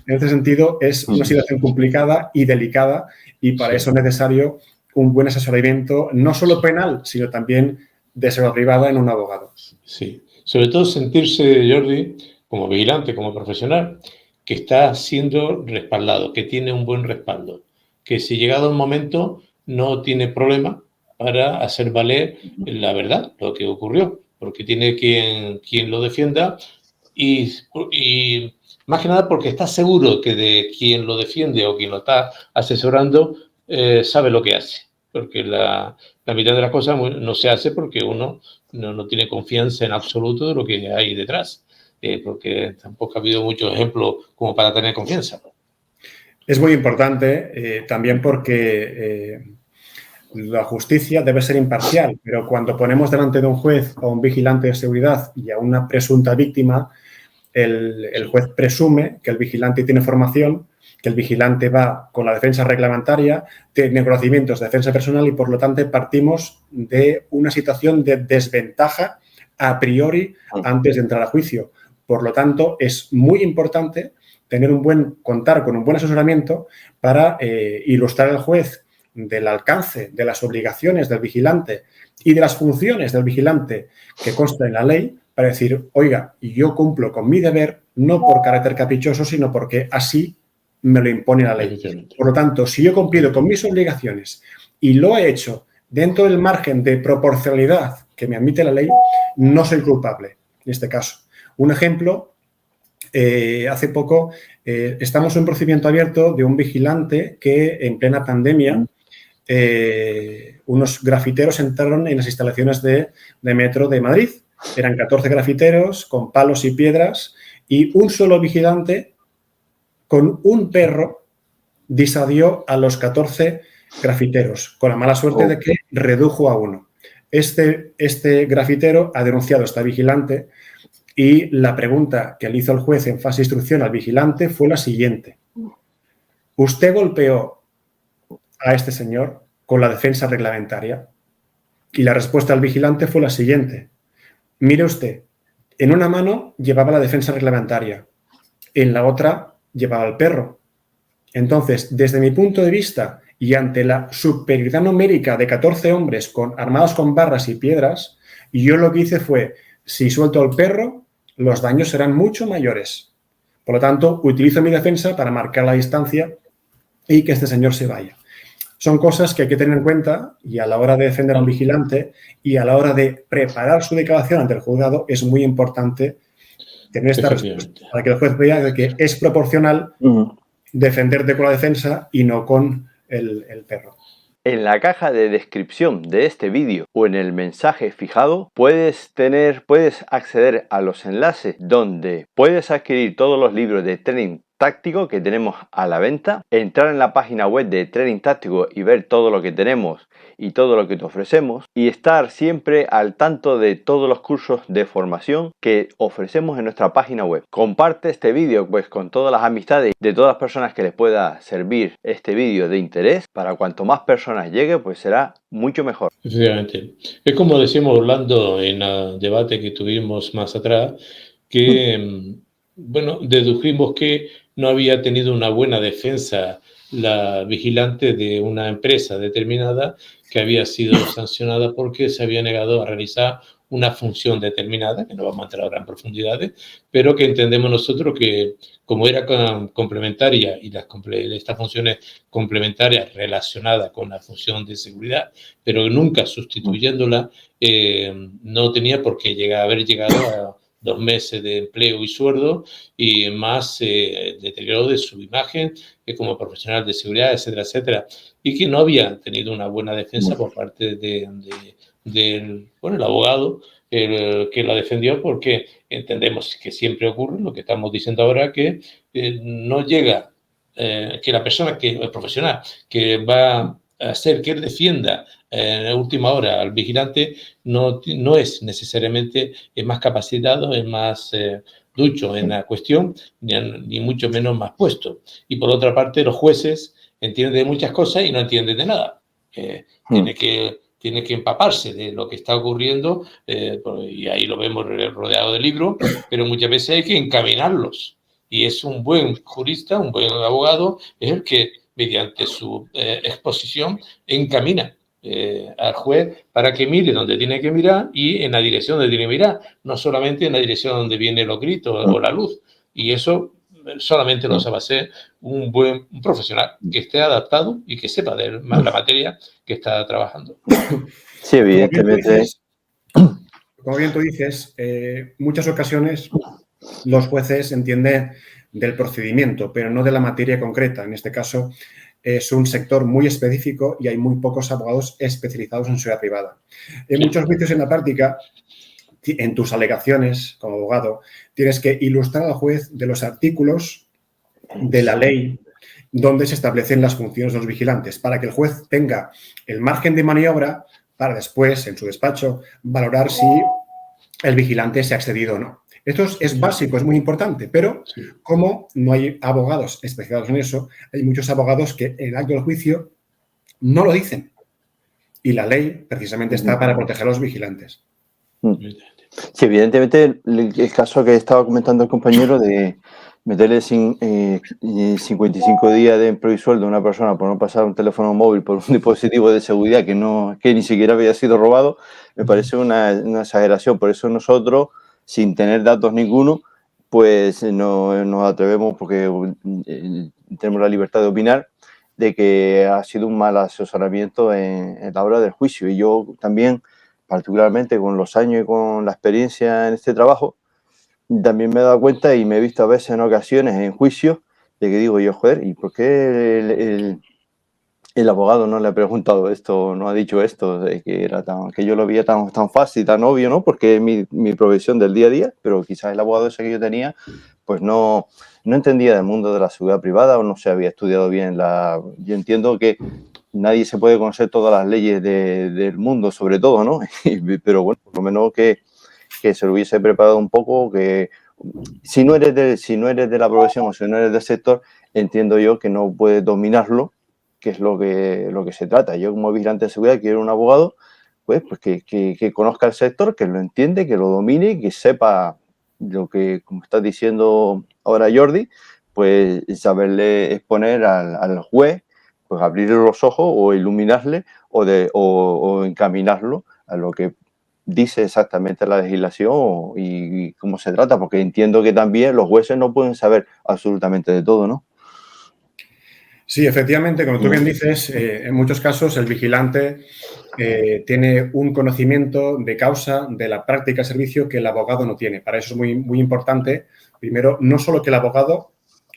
En este sentido, es una situación complicada y delicada y para eso es necesario un buen asesoramiento, no solo penal, sino también de seguridad privada en un abogado. Sí, sobre todo sentirse, Jordi, como vigilante, como profesional, que está siendo respaldado, que tiene un buen respaldo, que si llegado el momento no tiene problema para hacer valer la verdad, lo que ocurrió, porque tiene quien lo defienda y más que nada porque está seguro que de quien lo defiende o quien lo está asesorando sabe lo que hace, porque la mitad de las cosas no se hace porque uno no tiene confianza en absoluto de lo que hay detrás, porque tampoco ha habido muchos ejemplos como para tener confianza. Es muy importante también porque la justicia debe ser imparcial, pero cuando ponemos delante de un juez o un vigilante de seguridad y a una presunta víctima, el juez presume que el vigilante tiene formación, que el vigilante va con la defensa reglamentaria, tiene conocimientos de defensa personal y, por lo tanto, partimos de una situación de desventaja a priori antes de entrar a juicio. Por lo tanto, es muy importante contar con un buen asesoramiento para ilustrar al juez del alcance de las obligaciones del vigilante y de las funciones del vigilante que consta en la ley para decir, oiga, yo cumplo con mi deber no por carácter caprichoso, sino porque así me lo impone la ley. Por lo tanto, si yo he cumplido con mis obligaciones y lo he hecho dentro del margen de proporcionalidad que me admite la ley, no soy culpable en este caso. Un ejemplo, hace poco estamos en un procedimiento abierto de un vigilante que en plena pandemia unos grafiteros entraron en las instalaciones de Metro de Madrid. Eran 14 grafiteros con palos y piedras y un solo vigilante con un perro disuadió a los 14 grafiteros, con la mala suerte de que redujo a uno. Este grafitero ha denunciado a esta vigilante y la pregunta que le hizo el juez en fase de instrucción al vigilante fue la siguiente. ¿Usted golpeó a este señor con la defensa reglamentaria? Y la respuesta del vigilante fue la siguiente. Mire usted, en una mano llevaba la defensa reglamentaria, en la otra llevaba el perro. Entonces, desde mi punto de vista y ante la superioridad numérica de 14 hombres armados con barras y piedras, yo lo que hice fue, si suelto el perro, los daños serán mucho mayores. Por lo tanto, utilizo mi defensa para marcar la distancia y que este señor se vaya. Son cosas que hay que tener en cuenta y a la hora de defender a un vigilante y a la hora de preparar su declaración ante el juzgado es muy importante tener esta respuesta para que el juez vea que es proporcional defenderte con la defensa y no con el perro. En la caja de descripción de este vídeo o en el mensaje fijado puedes acceder a los enlaces donde puedes adquirir todos los libros de Training Táctico que tenemos a la venta, entrar en la página web de Training Táctico y ver todo lo que tenemos y todo lo que te ofrecemos y estar siempre al tanto de todos los cursos de formación que ofrecemos en nuestra página web. Comparte este vídeo pues con todas las amistades de todas las personas que les pueda servir este vídeo de interés. Para cuanto más personas llegue pues será mucho mejor. Efectivamente. Es como decíamos Orlando en el debate que tuvimos más atrás, que bueno, dedujimos que no había tenido una buena defensa la vigilante de una empresa determinada que había sido sancionada porque se había negado a realizar una función determinada, que no vamos a entrar ahora en profundidades, pero que entendemos nosotros que como era complementaria y estas funciones complementarias relacionadas con la función de seguridad, pero nunca sustituyéndola, no tenía por qué haber llegado a 2 meses de empleo y sueldo y más deterioro de su imagen como profesional de seguridad, etcétera, etcétera, y que no había tenido una buena defensa por parte del el abogado que la defendió, porque entendemos que siempre ocurre lo que estamos diciendo ahora, que no llega, que la persona, el profesional que va a hacer que él defienda en la última hora al vigilante no es necesariamente más capacitado, es más ducho en la cuestión, ni mucho menos más puesto. Y por otra parte, los jueces entienden de muchas cosas y no entienden de nada. Tiene que empaparse de lo que está ocurriendo, y ahí lo vemos rodeado de libros, pero muchas veces hay que encaminarlos. Y es un buen jurista, un buen abogado, es el que, mediante su exposición, encamina al juez para que mire donde tiene que mirar y en la dirección donde tiene que mirar, no solamente en la dirección donde vienen los gritos o la luz. Y eso solamente lo sabe hacer un buen profesional que esté adaptado y que sepa de la materia que está trabajando. Sí, evidentemente. Como bien tú dices, muchas ocasiones los jueces entienden del procedimiento, pero no de la materia concreta. En este caso, es un sector muy específico y hay muy pocos abogados especializados en seguridad privada. En muchos juicios en la práctica, en tus alegaciones como abogado, tienes que ilustrar al juez de los artículos de la ley donde se establecen las funciones de los vigilantes, para que el juez tenga el margen de maniobra para después, en su despacho, valorar si el vigilante se ha excedido o no. Esto es básico, es muy importante, pero como no hay abogados especializados en eso, hay muchos abogados que en el acto del juicio no lo dicen. Y la ley precisamente está para proteger a los vigilantes. Sí, evidentemente el caso que estaba comentando el compañero de meterle 55 días de empleo y sueldo a una persona por no pasar un teléfono móvil por un dispositivo de seguridad que ni siquiera había sido robado, me parece una exageración. Por eso nosotros, sin tener datos ninguno, pues no nos atrevemos, porque tenemos la libertad de opinar, de que ha sido un mal asesoramiento en la hora del juicio. Y yo también, particularmente con los años y con la experiencia en este trabajo, también me he dado cuenta y me he visto a veces en ocasiones en juicios de que digo yo, joder, ¿y por qué el abogado no le ha preguntado esto, no ha dicho esto, de que yo lo veía tan fácil, tan obvio, ¿no? Porque es mi profesión del día a día, pero quizás el abogado ese que yo tenía, pues no entendía del mundo de la seguridad privada o no se había estudiado bien Yo entiendo que nadie se puede conocer todas las leyes del mundo, sobre todo, ¿no? Pero bueno, por lo menos que se lo hubiese preparado un poco, que si no eres de la profesión o si no eres del sector, entiendo yo que no puedes dominarlo, que es lo que se trata. Yo, como vigilante de seguridad, quiero un abogado pues que conozca el sector, que lo entiende, que lo domine, que sepa lo que, como estás diciendo ahora Jordi, pues saberle exponer al juez, pues abrirle los ojos o iluminarle o encaminarlo a lo que dice exactamente la legislación y cómo se trata, porque entiendo que también los jueces no pueden saber absolutamente de todo, ¿no? Sí, efectivamente, como tú bien dices, en muchos casos el vigilante tiene un conocimiento de causa de la práctica de servicio que el abogado no tiene. Para eso es muy, muy importante, primero, no solo que el abogado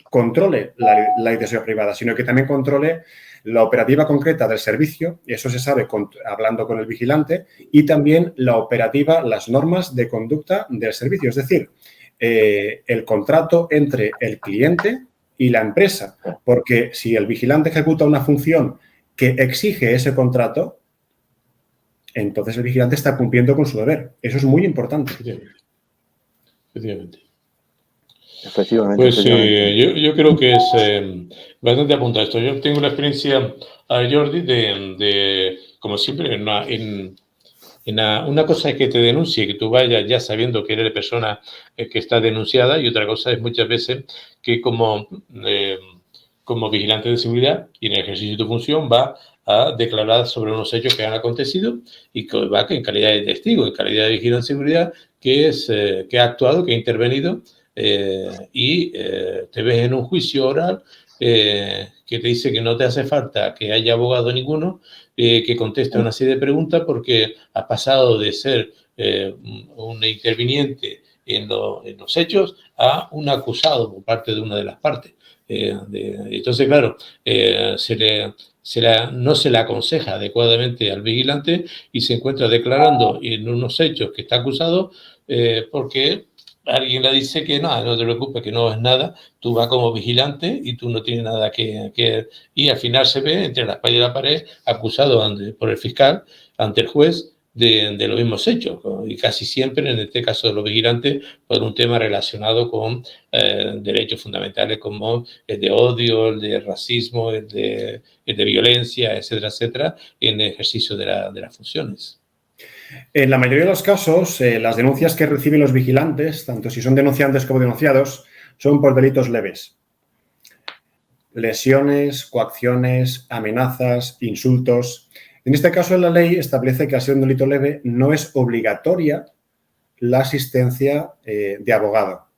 controle la ley de seguridad privada, sino que también controle la operativa concreta del servicio, y eso se sabe hablando con el vigilante, y también la operativa, las normas de conducta del servicio, es decir, el contrato entre el cliente y la empresa, porque si el vigilante ejecuta una función que exige ese contrato, entonces el vigilante está cumpliendo con su deber. Eso es muy importante. Efectivamente. Efectivamente. Pues yo creo que es bastante apuntado esto. Yo tengo una experiencia, Jordi, como siempre, una cosa es que te denuncie, que tú vayas ya sabiendo que eres la persona que está denunciada, y otra cosa es muchas veces que como como vigilante de seguridad y en el ejercicio de tu función va a declarar sobre unos hechos que han acontecido y que va en calidad de testigo, en calidad de vigilante de seguridad, que ha actuado, que ha intervenido y te ves en un juicio oral que te dice que no te hace falta que haya abogado ninguno, que conteste una serie de preguntas porque has pasado de ser un interviniente en los hechos a un acusado por parte de una de las partes. Entonces, claro, no se le aconseja adecuadamente al vigilante y se encuentra declarando en unos hechos que está acusado porque alguien le dice que no te preocupes, que no es nada, tú vas como vigilante y tú no tienes nada que... Y al final se ve entre la espalda y la pared acusado por el fiscal ante el juez de los mismos hechos, y casi siempre, en este caso de los vigilantes, por un tema relacionado con derechos fundamentales como el de odio, el de racismo, el de violencia, etcétera, etcétera, en el ejercicio de las funciones. En la mayoría de los casos, las denuncias que reciben los vigilantes, tanto si son denunciantes como denunciados, son por delitos leves. Lesiones, coacciones, amenazas, insultos. En este caso, la ley establece que al ser un delito leve no es obligatoria la asistencia de abogado.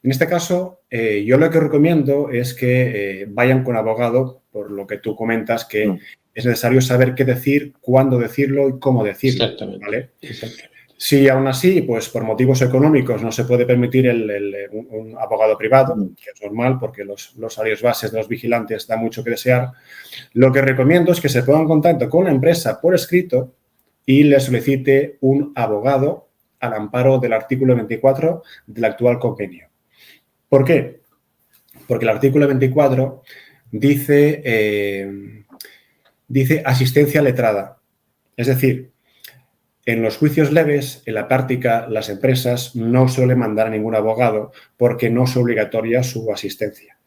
En este caso, yo lo que recomiendo es que vayan con abogado, por lo que tú comentas, que es necesario saber qué decir, cuándo decirlo y cómo decirlo. Exactamente. ¿Vale? Exactamente. Si aún así, pues por motivos económicos no se puede permitir un abogado privado, que es normal porque los salarios bases de los vigilantes dan mucho que desear, lo que recomiendo es que se pongan en contacto con la empresa por escrito y le solicite un abogado al amparo del artículo 24 del actual convenio. ¿Por qué? Porque el artículo 24 dice asistencia letrada. Es decir, en los juicios leves, en la práctica, las empresas no suelen mandar a ningún abogado porque no es obligatoria su asistencia.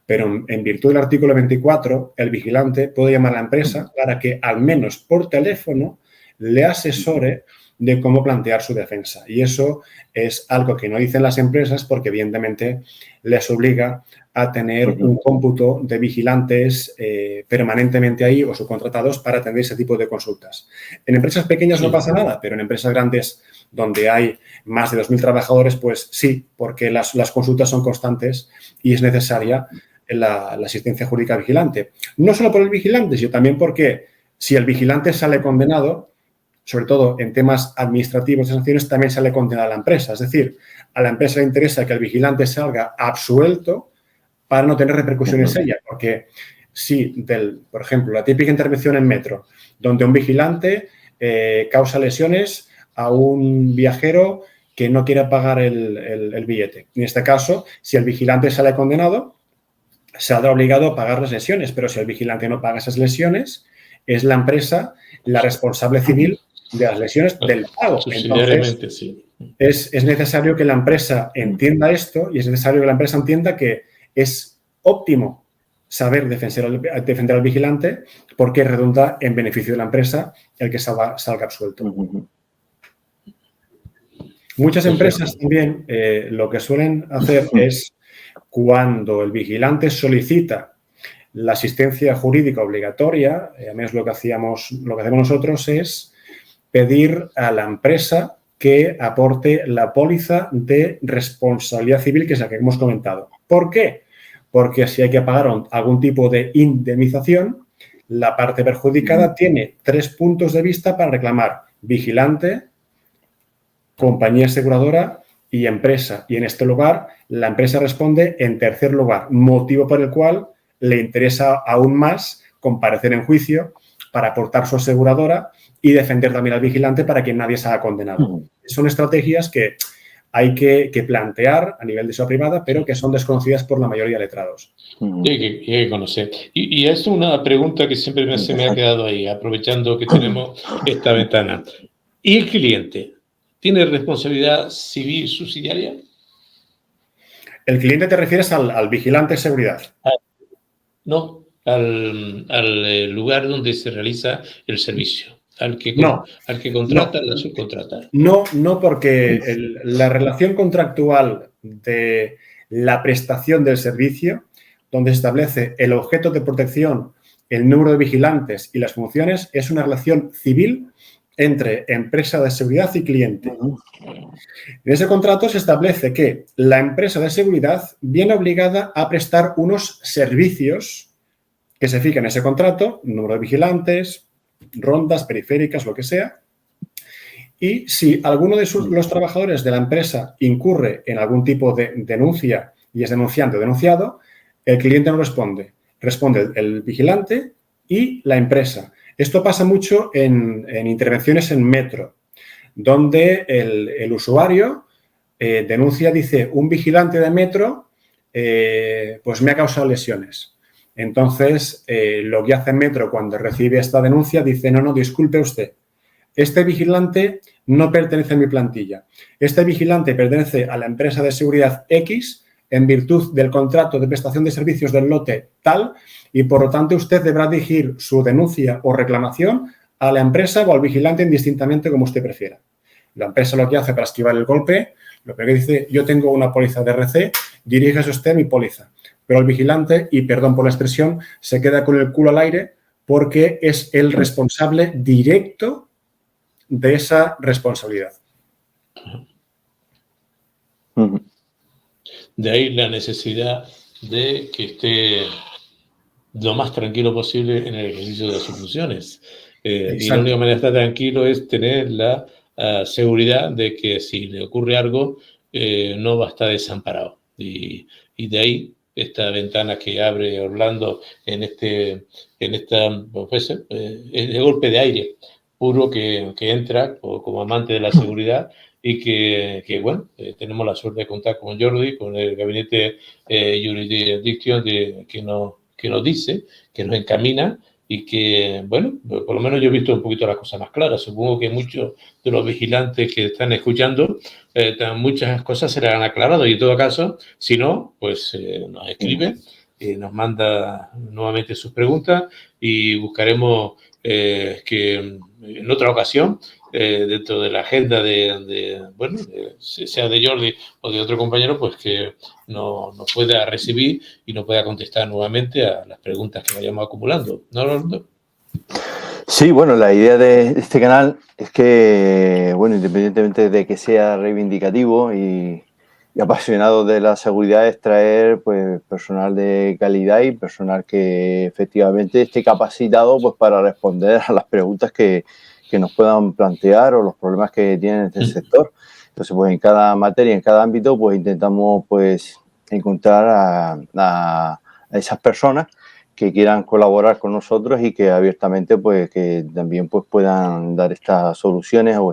Pero en virtud del artículo 24, el vigilante puede llamar a la empresa para que al menos por teléfono le asesore de cómo plantear su defensa. Y eso es algo que no dicen las empresas porque evidentemente les obliga a tener un cómputo de vigilantes permanentemente ahí o subcontratados para atender ese tipo de consultas. En empresas pequeñas no pasa nada, pero en empresas grandes donde hay más de 2.000 trabajadores, pues sí, porque las consultas son constantes y es necesaria la asistencia jurídica vigilante. No solo por el vigilante, sino también porque si el vigilante sale condenado, sobre todo en temas administrativos de sanciones, también sale condenada a la empresa. Es decir, a la empresa le interesa que el vigilante salga absuelto para no tener repercusiones en ella. Porque si, por ejemplo, la típica intervención en metro, donde un vigilante causa lesiones a un viajero que no quiere pagar el billete. En este caso, si el vigilante sale condenado, saldrá obligado a pagar las lesiones. Pero si el vigilante no paga esas lesiones, es la empresa la responsable civil de las lesiones del pago. Entonces, sí. Es necesario que la empresa entienda esto y es necesario que la empresa entienda que es óptimo saber defender al vigilante porque redunda en beneficio de la empresa el que salga absuelto. Muchas empresas también lo que suelen hacer es cuando el vigilante solicita la asistencia jurídica obligatoria, a menos lo que hacemos nosotros es pedir a la empresa que aporte la póliza de responsabilidad civil, que es la que hemos comentado. ¿Por qué? Porque si hay que pagar algún tipo de indemnización, la parte perjudicada tiene 3 puntos de vista para reclamar: vigilante, compañía aseguradora y empresa. Y en este lugar, la empresa responde en tercer lugar, motivo por el cual le interesa aún más comparecer en juicio para aportar su aseguradora y defender también al vigilante para que nadie se haga condenado. Son estrategias que hay que plantear a nivel de sociedad privada, pero que son desconocidas por la mayoría de letrados. Hay que conocer. Y es una pregunta que siempre se me ha quedado ahí, aprovechando que tenemos esta ventana. ¿Y el cliente tiene responsabilidad civil subsidiaria? ¿El cliente te refieres al vigilante de seguridad? No, al lugar donde se realiza el servicio. Al que contrata, la subcontrata. No, porque la relación contractual de la prestación del servicio donde se establece el objeto de protección, el número de vigilantes y las funciones, es una relación civil entre empresa de seguridad y cliente. En ese contrato se establece que la empresa de seguridad viene obligada a prestar unos servicios que se fijan en ese contrato, número de vigilantes, rondas, periféricas, lo que sea. Y si alguno de los trabajadores de la empresa incurre en algún tipo de denuncia y es denunciante o denunciado, el cliente no responde. Responde el vigilante y la empresa. Esto pasa mucho en intervenciones en metro, donde el usuario denuncia, dice, un vigilante de metro pues me ha causado lesiones. Entonces, lo que hace Metro cuando recibe esta denuncia dice, no, disculpe usted, este vigilante no pertenece a mi plantilla. Este vigilante pertenece a la empresa de seguridad X en virtud del contrato de prestación de servicios del lote tal y, por lo tanto, usted deberá dirigir su denuncia o reclamación a la empresa o al vigilante indistintamente como usted prefiera. La empresa lo que hace para esquivar el golpe, lo que dice, yo tengo una póliza de RC, diríjase usted a mi póliza. Pero el vigilante, y perdón por la expresión, se queda con el culo al aire porque es el responsable directo de esa responsabilidad. De ahí la necesidad de que esté lo más tranquilo posible en el ejercicio de sus funciones. Y la única manera de estar tranquilo es tener la seguridad de que si le ocurre algo, no va a estar desamparado. Y de ahí esta ventana que abre Orlando en esta pues, el golpe de aire puro que entra como amante de la seguridad y que bueno, tenemos la suerte de contar con Jordi, con el gabinete Jurisdiction que nos dice, que nos encamina y que, bueno, por lo menos yo he visto un poquito las cosas más claras. Supongo que muchos de los vigilantes que están escuchando, muchas cosas se les han aclarado y en todo caso, si no, pues nos escribe, nos manda nuevamente sus preguntas y buscaremos que en otra ocasión, dentro de la agenda bueno, sea de Jordi o de otro compañero, pues que nos pueda recibir y nos pueda contestar nuevamente a las preguntas que vayamos acumulando. ¿No, Orlando? Sí, bueno, la idea de este canal es que, bueno, independientemente de que sea reivindicativo y apasionado de la seguridad, es traer pues personal de calidad y personal que efectivamente esté capacitado pues para responder a las preguntas que nos puedan plantear o los problemas que tiene este sector. Entonces, pues en cada materia, en cada ámbito, pues intentamos pues encontrar a esas personas que quieran colaborar con nosotros y que abiertamente pues que también pues puedan dar estas soluciones o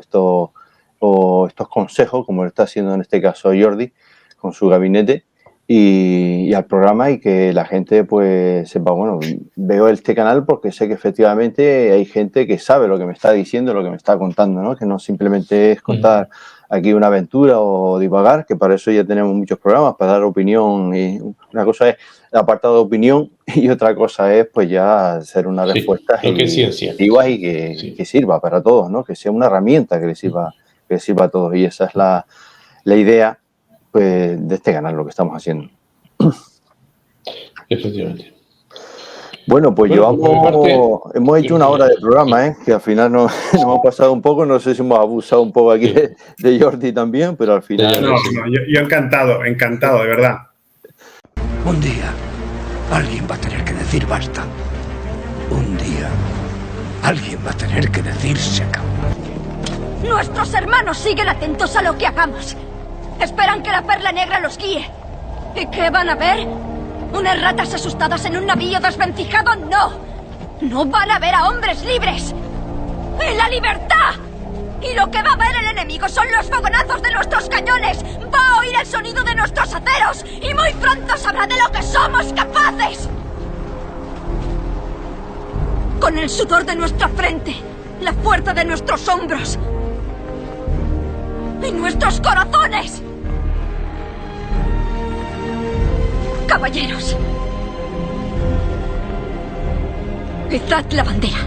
estos consejos, como lo está haciendo en este caso Jordi, con su gabinete y al programa, y que la gente pues sepa, bueno, veo este canal porque sé que efectivamente hay gente que sabe lo que me está diciendo, lo que me está contando, ¿no? Que no simplemente es contar aquí una aventura o divagar, que para eso ya tenemos muchos programas, para dar opinión, y una cosa es el apartado de opinión y otra cosa es pues ya hacer unas respuestas y que sirva para todos, ¿no? Que sea una herramienta que le sirva a todos, y esa es la idea pues de este canal, lo que estamos haciendo. Efectivamente. Bueno, pues hemos hecho una hora de programa, que al final nos hemos pasado un poco, no sé si hemos abusado un poco aquí de Jordi también, pero al final... No, yo encantado, de verdad. Un día alguien va a tener que decir basta. Un día alguien va a tener que decir se acabó. Nuestros hermanos siguen atentos a lo que hagamos. Esperan que la perla negra los guíe. ¿Y qué van a ver? ¿Unas ratas asustadas en un navío desvencijado? ¡No! ¡No van a ver a hombres libres! ¡En la libertad! Y lo que va a ver el enemigo son los fogonazos de nuestros cañones. Va a oír el sonido de nuestros aceros y muy pronto sabrá de lo que somos capaces. Con el sudor de nuestra frente, la fuerza de nuestros hombros y nuestros corazones. Caballeros, izad la bandera.